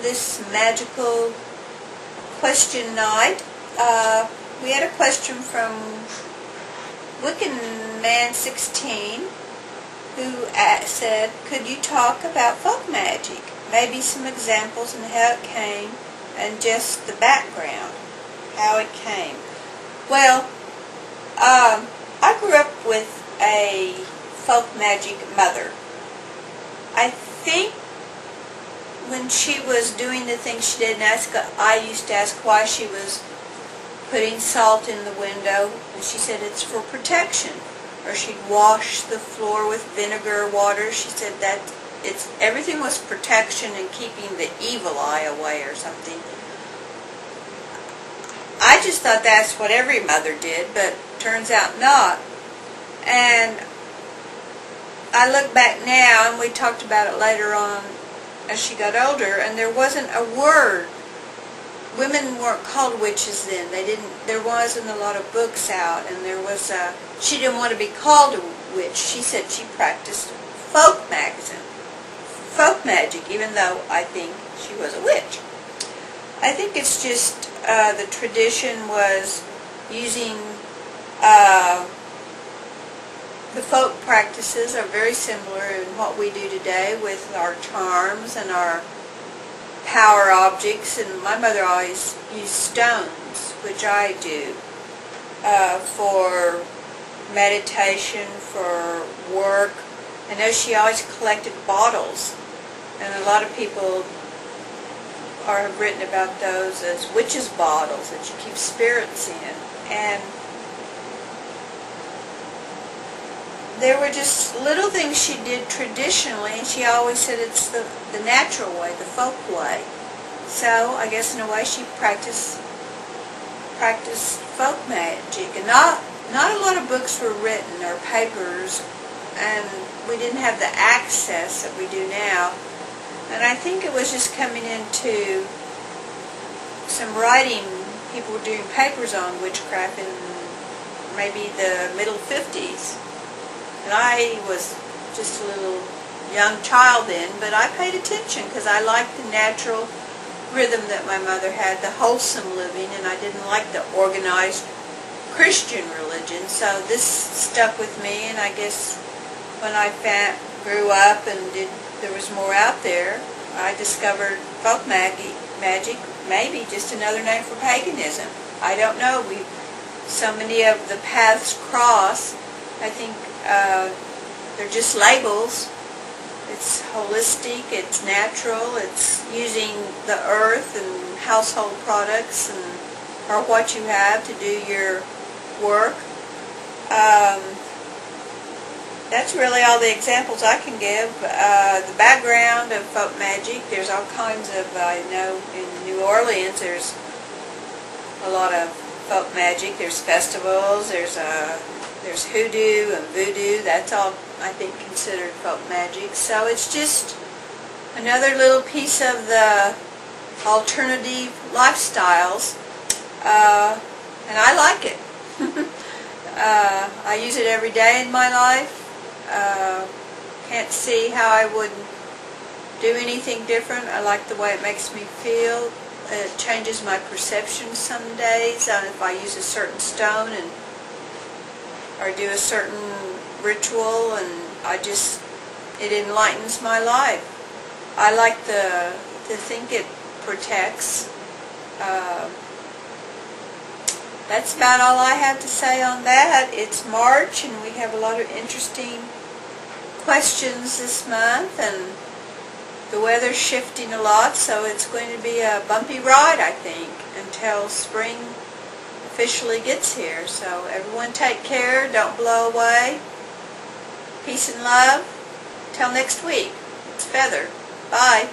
this magical question night. We had a question from Wiccan Man 16 who said, could you talk about folk magic? Maybe some examples and how it came and just the background, how it came. Well, I grew up with a folk magic mother. I think when she was doing the things she did, I used to ask why she was putting salt in the window, and she said it's for protection. Or she'd wash the floor with vinegar water. She said that everything was protection and keeping the evil eye away or something. I just thought that's what every mother did, but turns out not. And I look back now, and we talked about it later on as she got older, and there wasn't a word. Women weren't called witches then. There wasn't a lot of books out, and she didn't want to be called a witch. She said she practiced folk magic, even though I think she was a witch. I think it's just the tradition was using the folk practices are very similar in what we do today with our charms and our power objects, and my mother always used stones, which I do, for meditation, for work. I know she always collected bottles, and a lot of people have written about those as witches' bottles that you keep spirits in. And there were just little things she did traditionally, and she always said it's the natural way, the folk way. So I guess in a way she practiced folk magic. And not a lot of books were written or papers, and we didn't have the access that we do now. And I think it was just coming into some writing. People were doing papers on witchcraft in maybe the middle 50s. And I was just a little young child then, but I paid attention because I liked the natural rhythm that my mother had, the wholesome living, and I didn't like the organized Christian religion. So this stuck with me, and I guess when I grew up and there was more out there, I discovered folk magic, maybe just another name for paganism. I don't know. So many of the paths cross. I think they're just labels. It's holistic, it's natural, it's using the earth and household products or what you have to do your work. That's really all the examples I can give. The background of folk magic, there's all kinds of, I know in New Orleans there's a lot of folk magic. There's festivals, there's hoodoo and voodoo. That's all, I think, considered folk magic. So it's just another little piece of the alternative lifestyles, and I like it. I use it every day in my life. Can't see how I would do anything different. I like the way it makes me feel. It changes my perception some days if I use a certain stone or do a certain ritual, and it enlightens my life. I like to think it protects. That's about all I have to say on that. It's March, and we have a lot of interesting questions this month, and the weather's shifting a lot, so it's going to be a bumpy ride, I think, until spring officially gets here. So everyone take care, don't blow away. Peace and love. Till next week. It's Feather. Bye.